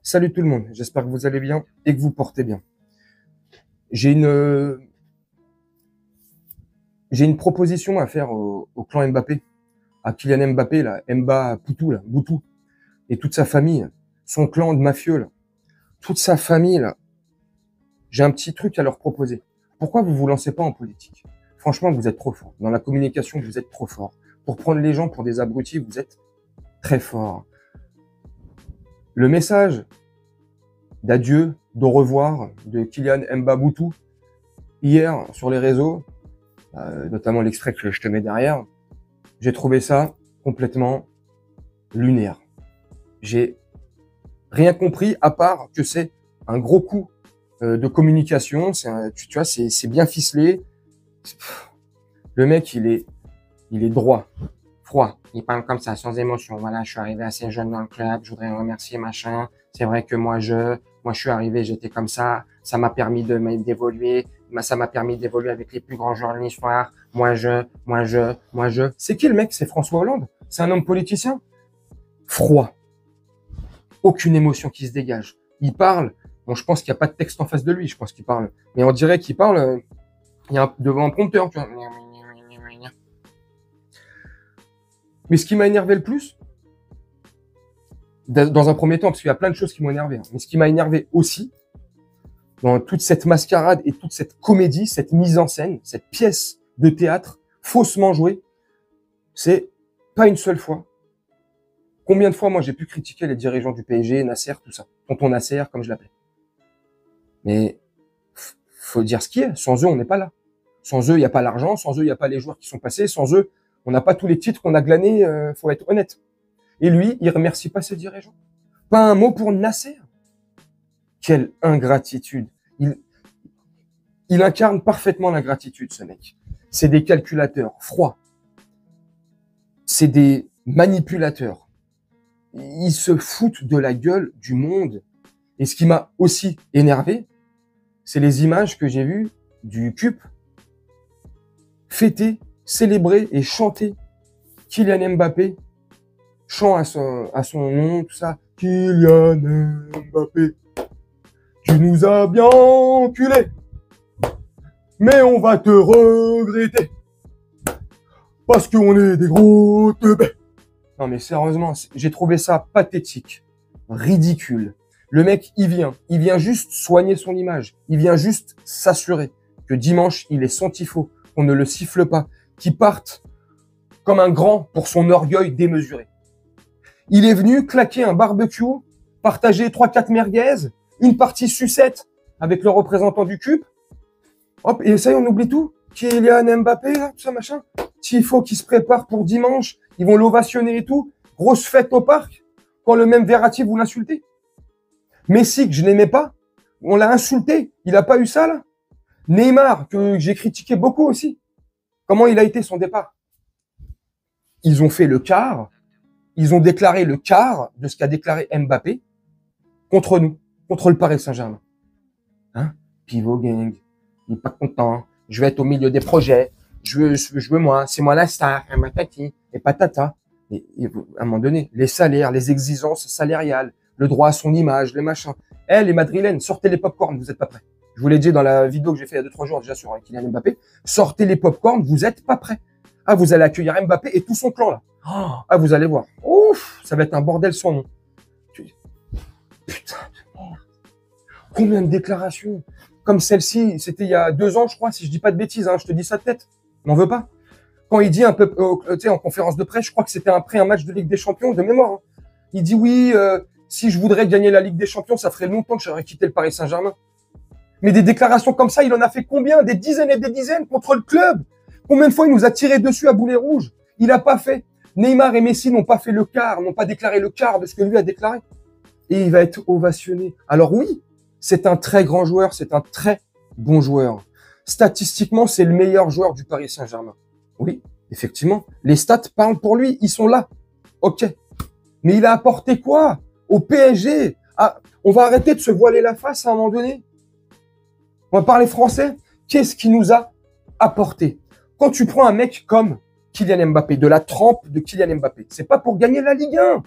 Salut tout le monde, j'espère que vous allez bien et que vous portez bien. J'ai une, j'ai une proposition à faire au clan Mbappé, à Kylian Mbappé, là, Boutou, et toute sa famille, son clan de mafieux, là, toute sa famille, là. J'ai un petit truc à leur proposer. Pourquoi vous lancez pas en politique? Franchement, vous êtes trop fort. Dans la communication, vous êtes trop fort. Pour prendre les gens pour des abrutis, vous êtes très fort. Le message d'adieu, d'au revoir de Kylian Mbappé hier sur les réseaux, notamment l'extrait que je te mets derrière, j'ai trouvé ça complètement lunaire. J'ai rien compris à part que c'est un gros coup de communication. Tu vois, c'est bien ficelé. Le mec, il est droit, froid. Il parle comme ça, sans émotion. Voilà, je suis arrivé assez jeune dans le club, je voudrais remercier machin. C'est vrai que moi je suis arrivé, j'étais comme ça m'a permis d'évoluer, ça m'a permis d'évoluer avec les plus grands joueurs de l'histoire. Moi je. C'est qui le mec? C'est François Hollande? C'est un homme politicien? Froid. Aucune émotion qui se dégage. Il parle. Bon, je pense qu'il n'y a pas de texte en face de lui, je pense qu'il parle. Mais on dirait qu'il parle, il y a devant un prompteur, tu vois. Mais ce qui m'a énervé le plus, dans un premier temps, parce qu'il y a plein de choses qui m'ont énervé, mais ce qui m'a énervé aussi, dans toute cette mascarade et toute cette comédie, cette mise en scène, cette pièce de théâtre faussement jouée, c'est pas une seule fois. Combien de fois, moi, j'ai pu critiquer les dirigeants du PSG, Nasser, tout ça. Tonton Nasser, comme je l'appelais. Mais faut dire ce qui est. Sans eux, on n'est pas là. Sans eux, il n'y a pas l'argent. Sans eux, il n'y a pas les joueurs qui sont passés. Sans eux, on n'a pas tous les titres qu'on a glanés. Faut être honnête. Et lui, il remercie pas ses dirigeants. Pas un mot pour Nasser. Quelle ingratitude. Il incarne parfaitement l'ingratitude, ce mec. C'est des calculateurs froids. C'est des manipulateurs. Ils se foutent de la gueule du monde. Et ce qui m'a aussi énervé, c'est les images que j'ai vues du CUP fêter, célébrer et chanter Kylian Mbappé, chant à son nom, tout ça. Kylian Mbappé, tu nous as bien enculés, mais on va te regretter, parce qu'on est des gros teubés. Non mais sérieusement, j'ai trouvé ça pathétique, ridicule. Le mec, il vient juste soigner son image. Il vient juste s'assurer que dimanche, il est sans tifo, qu'on ne le siffle pas, qu'il parte comme un grand pour son orgueil démesuré. Il est venu claquer un barbecue, partager 3-4 merguez, une partie sucette avec le représentant du CUP. Hop, et ça y est, on oublie tout. Kylian Mbappé, là, tout ça, machin. Tifo qui se prépare pour dimanche. Ils vont l'ovationner et tout. Grosse fête au parc. Quand le même Verratti vous l'insultez. Messi, que je n'aimais pas, on l'a insulté. Il a pas eu ça, là. Neymar, que j'ai critiqué beaucoup aussi. Comment il a été son départ? Ils ont fait le quart. Ils ont déclaré le quart de ce qu'a déclaré Mbappé contre nous, contre le Paris Saint-Germain. Hein? Pivot gang. Il est pas content. Je vais être au milieu des projets. Je veux moi. C'est moi la star. Matati et patata. Et à un moment donné, les salaires, les exigences salariales, le droit à son image, les machins. Les Madrilènes, sortez les popcorn, vous êtes pas prêts. Je vous l'ai dit dans la vidéo que j'ai fait il y a 2-3 jours déjà sur Kylian Mbappé. Sortez les popcorn, vous êtes pas prêts. Ah, vous allez accueillir Mbappé et tout son clan là. Ah, vous allez voir. Ouf, ça va être un bordel sans nom. Putain de merde. Combien de déclarations comme celle-ci, c'était il y a 2 ans, je crois, si je dis pas de bêtises, hein, je te dis ça de tête. M'en veux pas. Quand il dit un peu, tu sais, en conférence de presse, je crois que c'était après un match de Ligue des Champions, de mémoire. Hein. Il dit oui, si je voudrais gagner la Ligue des Champions, ça ferait longtemps que j'aurais quitté le Paris Saint-Germain. Mais des déclarations comme ça, il en a fait combien? Des dizaines et des dizaines contre le club. Combien de fois il nous a tiré dessus à boulet rouge? Il a pas fait. Neymar et Messi n'ont pas fait le quart, n'ont pas déclaré le quart de ce que lui a déclaré. Et il va être ovationné. Alors oui, c'est un très grand joueur, c'est un très bon joueur. Statistiquement, c'est le meilleur joueur du Paris Saint-Germain. Oui, effectivement, les stats parlent pour lui, ils sont là. Ok. Mais il a apporté quoi au PSG? On va arrêter de se voiler la face à un moment donné. On va parler français. Qu'est-ce qu'il nous a apporté? Quand tu prends un mec comme Kylian Mbappé, de la trempe de Kylian Mbappé, c'est pas pour gagner la Ligue 1.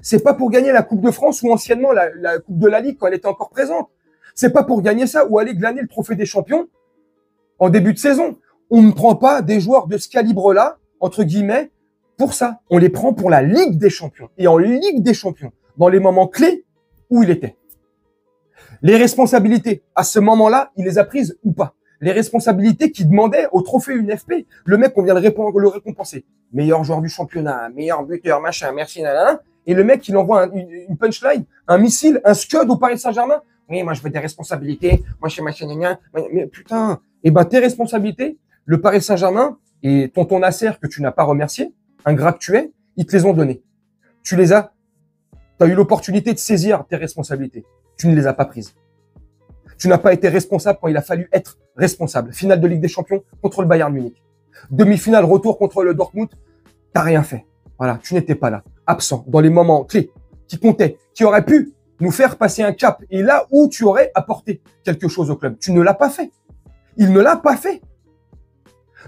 C'est pas pour gagner la Coupe de France ou anciennement la Coupe de la Ligue quand elle était encore présente. C'est pas pour gagner ça ou aller glaner le trophée des champions en début de saison. On ne prend pas des joueurs de ce calibre-là, entre guillemets, pour ça. On les prend pour la Ligue des champions. Et en Ligue des champions, dans les moments clés où il était. Les responsabilités, à ce moment-là, il les a prises ou pas. Les responsabilités qui demandaient au trophée UNFP. Le mec, on vient le récompenser. Meilleur joueur du championnat, meilleur buteur, machin, merci, nanana. Et le mec, il envoie une punchline, un missile, un scud au Paris Saint-Germain. Oui, moi, je veux des responsabilités. Moi, je suis machin, nanana. Mais putain, eh ben, tes responsabilités, le Paris Saint-Germain et tonton Nasser, que tu n'as pas remercié, ingrat que tu es, ils te les ont donnés. Tu as eu l'opportunité de saisir tes responsabilités. Tu ne les as pas prises. Tu n'as pas été responsable quand il a fallu être responsable. Finale de Ligue des Champions contre le Bayern Munich. Demi-finale, retour contre le Dortmund. T'as rien fait. Voilà, tu n'étais pas là. Absent dans les moments clés qui comptaient, qui auraient pu nous faire passer un cap. Et là où tu aurais apporté quelque chose au club. Tu ne l'as pas fait. Il ne l'a pas fait.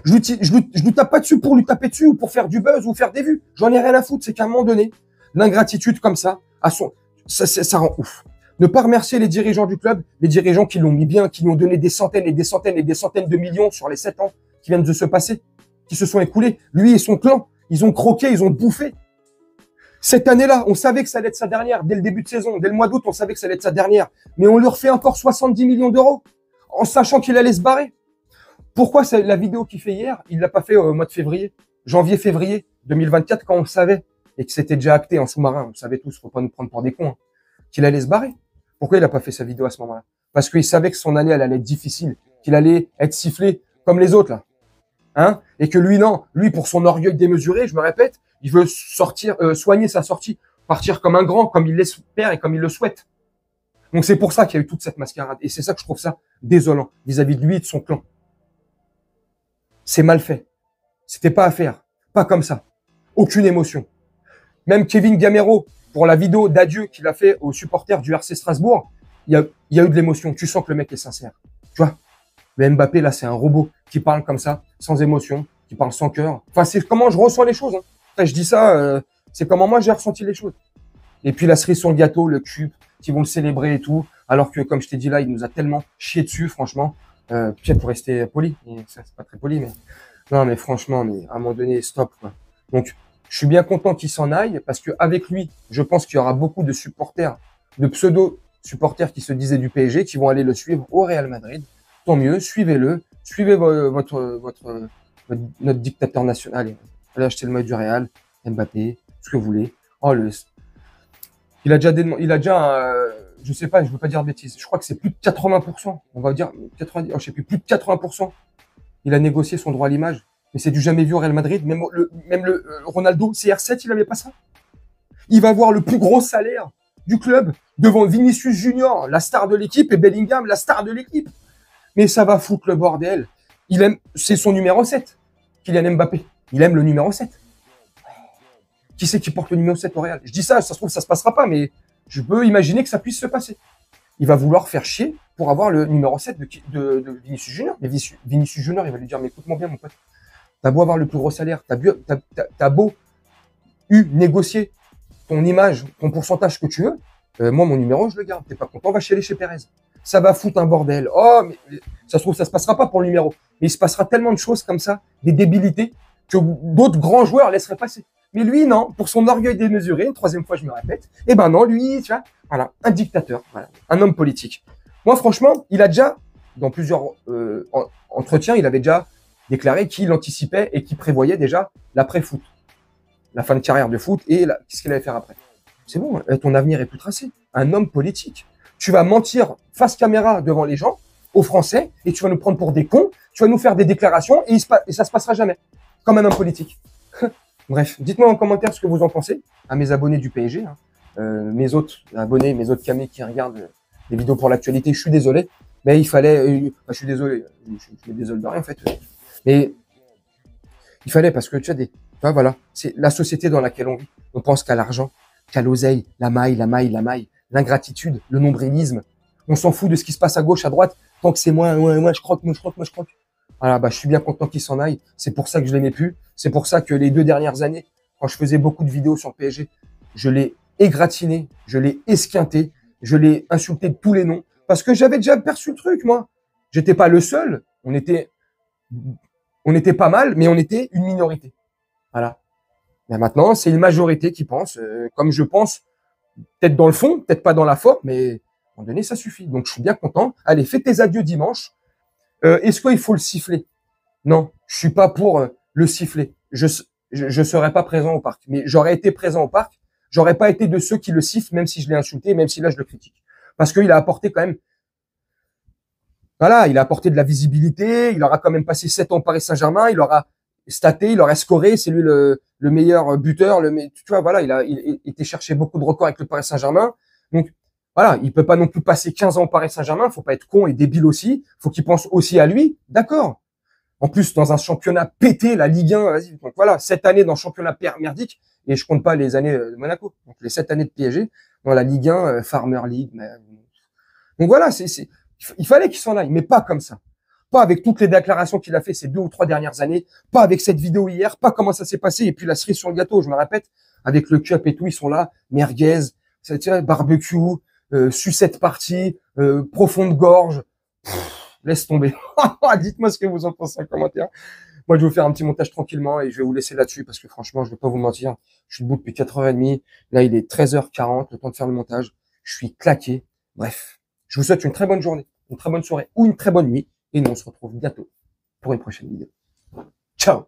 Je lui tape pas dessus pour lui taper dessus ou pour faire du buzz ou faire des vues. J'en ai rien à foutre. C'est qu'à un moment donné, l'ingratitude comme ça, ça rend ouf. Ne pas remercier les dirigeants du club, les dirigeants qui l'ont mis bien, qui lui ont donné des centaines et des centaines et des centaines de millions sur les 7 ans qui viennent de se passer, qui se sont écoulés. Lui et son clan, ils ont croqué, ils ont bouffé. Cette année-là, on savait que ça allait être sa dernière. Dès le début de saison, dès le mois d'août, on savait que ça allait être sa dernière. Mais on lui refait encore 70 millions d'euros en sachant qu'il allait se barrer. Pourquoi la vidéo qu'il fait hier, il l'a pas fait au mois de février, janvier-février 2024 quand on le savait et que c'était déjà acté en sous-marin. On savait tous, faut pas nous prendre pour des cons, hein, qu'il allait se barrer. Pourquoi il a pas fait sa vidéo à ce moment-là? Parce qu'il savait que son année, elle allait être difficile, qu'il allait être sifflé comme les autres, là. Hein? Et que lui, non. Lui, pour son orgueil démesuré, je me répète, il veut sortir, soigner sa sortie, partir comme un grand, comme il l'espère et comme il le souhaite. Donc c'est pour ça qu'il y a eu toute cette mascarade. Et c'est ça que je trouve ça désolant vis-à-vis de lui et de son clan. C'est mal fait. C'était pas à faire. Pas comme ça. Aucune émotion. Même Kevin Gamero, pour la vidéo d'adieu qu'il a fait aux supporters du RC Strasbourg, il y a eu de l'émotion. Tu sens que le mec est sincère. Tu vois? Le Mbappé, là, c'est un robot qui parle comme ça, sans émotion, qui parle sans cœur. Enfin, c'est comment je ressens les choses. Hein. Après, je dis ça, c'est comment moi j'ai ressenti les choses. Et puis la cerise sur le gâteau, le cube, qui vont le célébrer et tout. Alors que, comme je t'ai dit là, il nous a tellement chié dessus, franchement. Peut-être pour rester poli. Ça, c'est pas très poli, mais non, mais franchement, mais à un moment donné, stop, quoi. Donc, je suis bien content qu'il s'en aille parce que avec lui, je pense qu'il y aura beaucoup de supporters, de pseudo-supporters qui se disaient du PSG, qui vont aller le suivre au Real Madrid. Tant mieux, suivez-le, suivez notre dictateur national. Allez acheter le maillot du Real, Mbappé, ce que vous voulez. Oh, il a déjà, je sais pas, je veux pas dire de bêtises. Je crois que c'est plus de 80%. On va dire 90, je sais plus de 80%. Il a négocié son droit à l'image. Mais c'est du jamais vu au Real Madrid. Même le Ronaldo, CR7, il avait pas ça. Il va avoir le plus gros salaire du club devant Vinicius Junior, la star de l'équipe, et Bellingham, la star de l'équipe. Mais ça va foutre le bordel. C'est son numéro 7, Kylian Mbappé. Il aime le numéro 7. Qui c'est qui porte le numéro 7 au Real? Je dis ça se trouve, ça se passera pas, mais je peux imaginer que ça puisse se passer. Il va vouloir faire chier pour avoir le numéro 7 de Vinicius Junior. Mais Vinicius Junior, il va lui dire, mais écoute-moi bien, mon pote. T'as beau avoir le plus gros salaire, t'as beau négocier ton image, ton pourcentage que tu veux, moi, mon numéro, je le garde. T'es pas content, va chialer chez Pérez. Ça va foutre un bordel. Oh, mais ça se trouve, ça se passera pas pour le numéro. Mais il se passera tellement de choses comme ça, des débilités, que d'autres grands joueurs laisseraient passer. Mais lui, non, pour son orgueil démesuré, une troisième fois, je me répète, eh ben non, lui, tu vois, voilà, un dictateur, voilà, un homme politique. Moi, franchement, il a déjà, dans plusieurs entretiens, il avait déjà déclaré qu'il anticipait et qu'il prévoyait déjà l'après-foot, la fin de carrière de foot et qu'est-ce qu'il allait faire après. C'est bon, ton avenir est plus tracé. Un homme politique. Tu vas mentir face caméra devant les gens, aux Français, et tu vas nous prendre pour des cons, tu vas nous faire des déclarations et ça se passera jamais. Comme un homme politique. Bref, dites-moi en commentaire ce que vous en pensez, à mes abonnés du PSG, hein. Mes autres abonnés, mes autres camés qui regardent les vidéos pour l'actualité, je suis désolé, mais il fallait, je suis désolé, je me désole de rien en fait, mais il fallait parce que tu vois, voilà, c'est la société dans laquelle on vit. On pense qu'à l'argent, qu'à l'oseille, la maille, l'ingratitude, le nombrilisme. On s'en fout de ce qui se passe à gauche, à droite, tant que c'est moi, je croque. Voilà, bah, je suis bien content qu'il s'en aille. C'est pour ça que je l'aimais plus. C'est pour ça que les 2 dernières années, quand je faisais beaucoup de vidéos sur le PSG, je l'ai égratigné, je l'ai esquinté, je l'ai insulté de tous les noms, parce que j'avais déjà perçu le truc, moi. J'étais pas le seul, on était pas mal, mais on était une minorité. Voilà. Mais maintenant, c'est une majorité qui pense, comme je pense, peut-être dans le fond, peut-être pas dans la forme, mais à un moment donné, ça suffit. Donc, je suis bien content. Allez, fais tes adieux dimanche. Est-ce qu'il faut le siffler? Non, je suis pas pour le siffler. Je serais pas présent au parc, mais j'aurais été présent au parc. J'aurais pas été de ceux qui le sifflent, même si je l'ai insulté, même si là je le critique, parce qu'il a apporté quand même, voilà, il a apporté de la visibilité. Il aura quand même passé 7 ans au Paris Saint-Germain. Il aura staté, il aurait scoré. C'est lui le meilleur buteur. Tu vois, voilà, il était cherché beaucoup de records avec le Paris Saint-Germain. Donc voilà, il peut pas non plus passer 15 ans au Paris Saint-Germain. Faut pas être con et débile aussi. Faut qu'il pense aussi à lui. D'accord. En plus, dans un championnat pété, la Ligue 1, vas-y. Donc voilà, 7 années dans le championnat merdique, et je compte pas les années de Monaco. Donc les 7 années de PSG dans la Ligue 1, Farmer League. Donc voilà, il fallait qu'il s'en aille, mais pas comme ça. Pas avec toutes les déclarations qu'il a fait ces 2 ou 3 dernières années, pas avec cette vidéo hier, pas comment ça s'est passé, et puis la cerise sur le gâteau, je me répète, avec le cup et tout, ils sont là, merguez, barbecue, sucette partie, profonde gorge. Laisse tomber. Dites-moi ce que vous en pensez en commentaire. Moi, je vais vous faire un petit montage tranquillement et je vais vous laisser là-dessus parce que franchement, je vais pas vous mentir. Je suis debout depuis 4h30. Là, il est 13h40, le temps de faire le montage. Je suis claqué. Bref. Je vous souhaite une très bonne journée, une très bonne soirée ou une très bonne nuit. Et nous, on se retrouve bientôt pour une prochaine vidéo. Ciao!